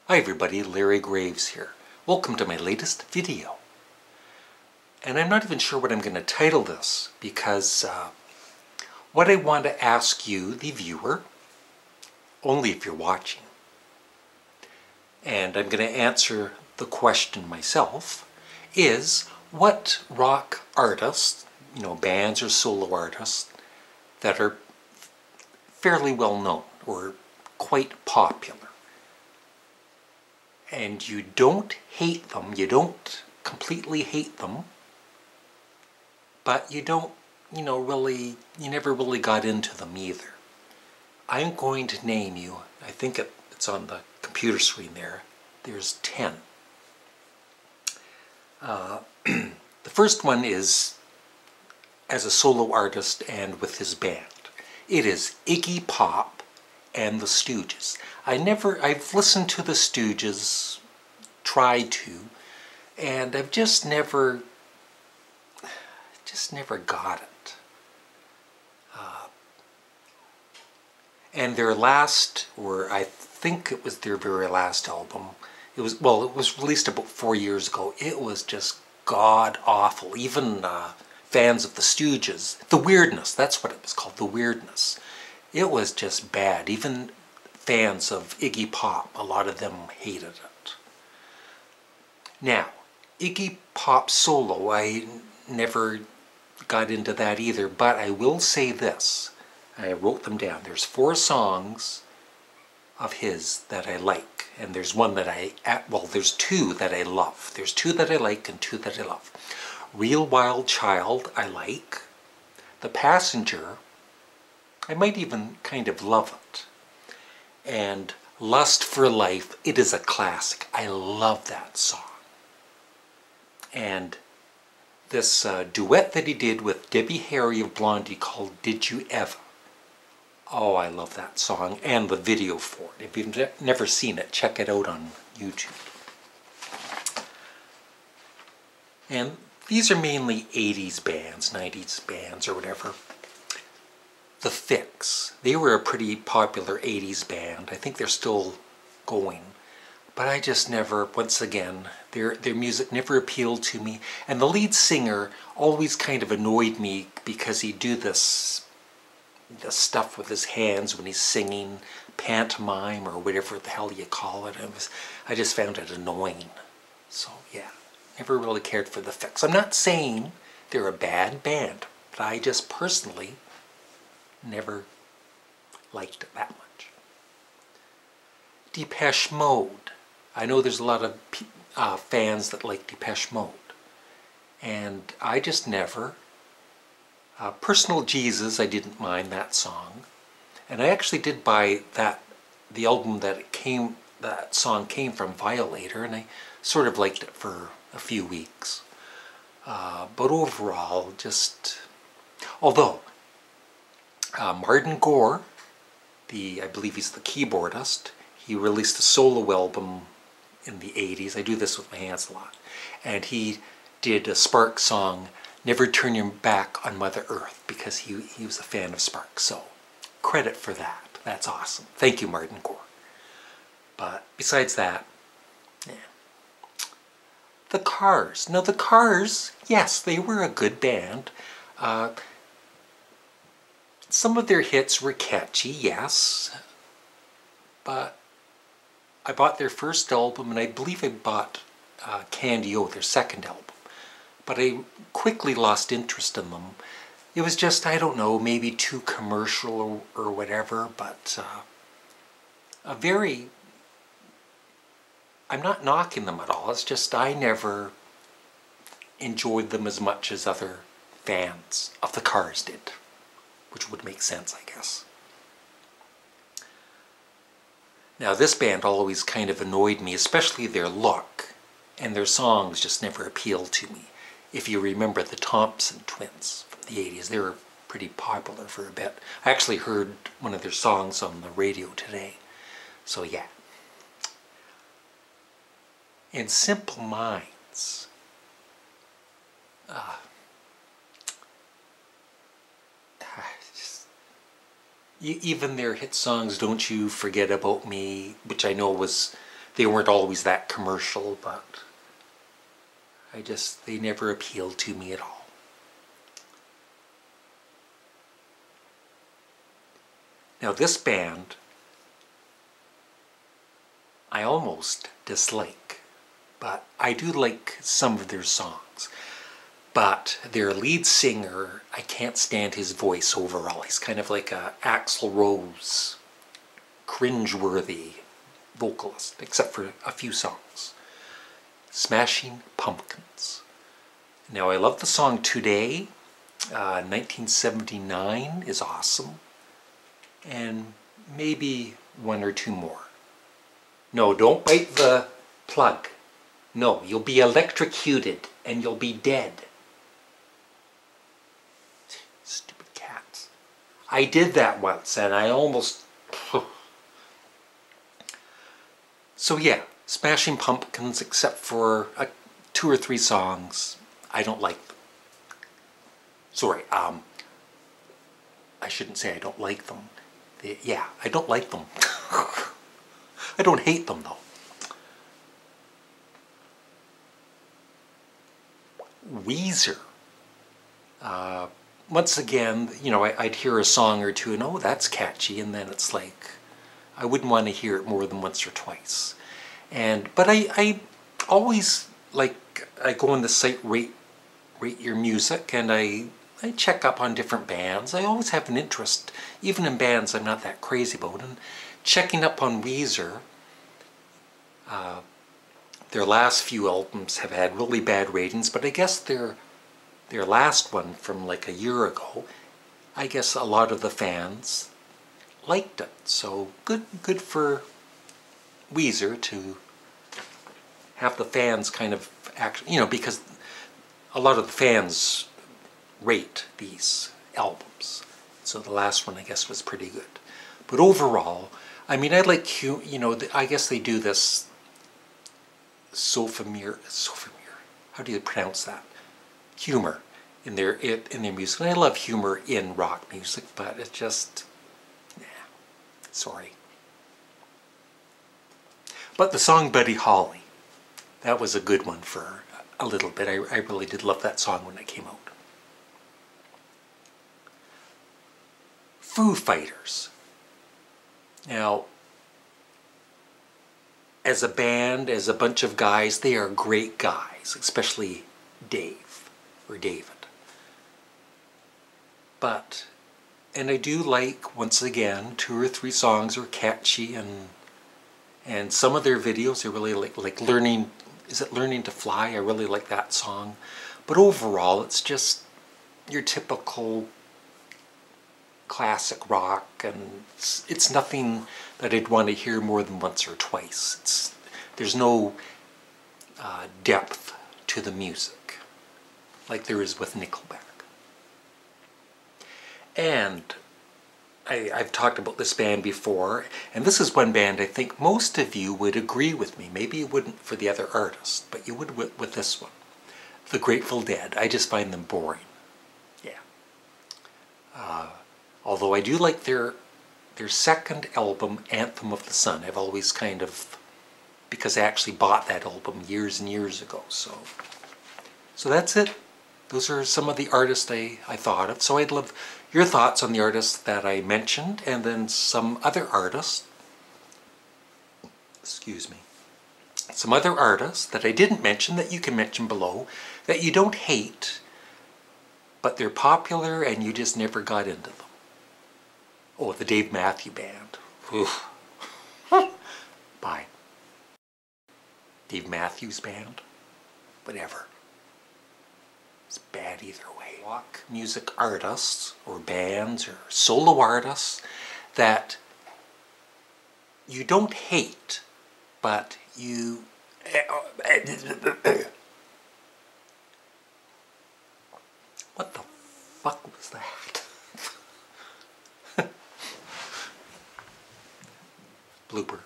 Hi everybody, Larry Graves here. Welcome to my latest video. And I'm not even sure what I'm going to title this because what I want to ask you, the viewer, only if you're watching, and I'm going to answer the question myself, is what rock artists, bands or solo artists that are fairly well known or quite popular, and you don't hate them, you don't completely hate them, but you don't, you never really got into them either. I'm going to name you, I think it's on the computer screen there, there's 10. The first one is as a solo artist and with his band. It is Iggy Pop and the Stooges. I've listened to the Stooges, tried to, and I've just never got it. And their last, or I think it was their very last album, it was released about 4 years ago. It was just god-awful. Even fans of the Stooges, The Weirdness, that's what it was called, The Weirdness. It was just bad. Even fans of Iggy Pop, a lot of them hated it. Now, Iggy Pop solo, I never got into that either, but I will say this. I wrote them down. There's 4 songs of his that I like, and there's one that there's 2 that I love. There's 2 that I like and 2 that I love. Real Wild Child, I like. The Passenger, I might even kind of love it. And Lust for Life, it is a classic. I love that song. And this duet that he did with Debbie Harry of Blondie called Did You Ever? Oh, I love that song and the video for it. If you've never seen it, check it out on YouTube. And these are mainly 80s bands, 90s bands, or whatever. The Fix. They were a pretty popular 80s band. I think they're still going. But I just never, once again, their music never appealed to me. And the lead singer always kind of annoyed me because he'd do this stuff with his hands when he's singing, pantomime or whatever the hell you call it. I just found it annoying. So yeah, never really cared for the Fix. I'm not saying they're a bad band, but I just personally never liked it that much. Depeche Mode. I know there's a lot of fans that like Depeche Mode, and I just never. Personal Jesus, I didn't mind that song, and I actually did buy the album that song came from, Violator, and I sort of liked it for a few weeks. But overall, just although Martin Gore, I believe he's the keyboardist, he released a solo album in the 80s. I do this with my hands a lot, and he did a Sparks song, Never Turn Your Back on Mother Earth, because he was a fan of Sparks. So credit for that. That's awesome. Thank you, Martin Gore. But besides that, yeah. The Cars. Now the Cars, yes, they were a good band. Some of their hits were catchy, yes. But I bought their first album, and I believe I bought Candy O, their second album. But I quickly lost interest in them. It was just, I don't know, maybe too commercial or whatever, but I'm not knocking them at all. It's just I never enjoyed them as much as other fans of the Cars did, which would make sense, I guess. Now this band always kind of annoyed me, especially their look, and their songs just never appealed to me. If you remember the Thompson Twins from the 80s, they were pretty popular for a bit. I actually heard one of their songs on the radio today. So yeah. In Simple Minds, even their hit songs, Don't You Forget About Me, which I know was they weren't always that commercial, but they never appealed to me at all. Now this band, I almost dislike, but I do like some of their songs. But their lead singer, I can't stand his voice overall. He's kind of like a Axl Rose, cringeworthy vocalist, except for a few songs. Smashing Pumpkins. Now I love the song Today. 1979 is awesome. And maybe one or two more. No, don't bite the plug. No, you'll be electrocuted and you'll be dead. Stupid cats. I did that once and I almost... So yeah, Smashing Pumpkins, except for 2 or 3 songs, I don't like them. Sorry, I shouldn't say I don't like them. Yeah, I don't like them. I don't hate them though. Weezer. Once again, you know, I'd hear a song or two and, oh, that's catchy, and then it's like, I wouldn't want to hear it more than once or twice. But I always, like, I go on the site Rate Your Music, and I check up on different bands. I always have an interest, even in bands I'm not that crazy about, and checking up on Weezer. Their last few albums have had really bad ratings, but I guess their last one from like a year ago, I guess a lot of the fans liked it. So good for Weezer to have the fans kind of actually, you know, because a lot of the fans rate these albums. So the last one, I guess, was pretty good. But overall, I mean, I like, you know, I guess they do this sophomore, how do you pronounce that? Humor in their music. And I love humor in rock music, but it's just, nah, sorry. But the song Buddy Holly, that was a good one for a little bit. I really did love that song when it came out. Foo Fighters. Now, as a band, as a bunch of guys, they are great guys, especially Dave, or David. But, and I do like, once again, 2 or 3 songs are catchy, and some of their videos I really like Learning, is it Learning to Fly? I really like that song. But overall, it's just your typical classic rock, and it's nothing that I'd want to hear more than once or twice. There's no depth to the music like there is with Nickelback. And I've talked about this band before, and this is one band I think most of you would agree with me. Maybe you wouldn't for the other artists, but you would with this one. The Grateful Dead. I just find them boring. Yeah. Although I do like their second album, Anthem of the Sun. I've always kind of, because I actually bought that album years and years ago. So that's it. Those are some of the artists I thought of. So I'd love your thoughts on the artists that I mentioned, and then some other artists, excuse me, some other artists that I didn't mention that you can mention below, that you don't hate, but they're popular and you just never got into them. Oh, the Dave Matthew Band. Oof. Bye. Dave Matthews Band. Whatever. It's bad either way. Rock music artists, or bands, or solo artists that you don't hate, but you... What the fuck was that? Blooper.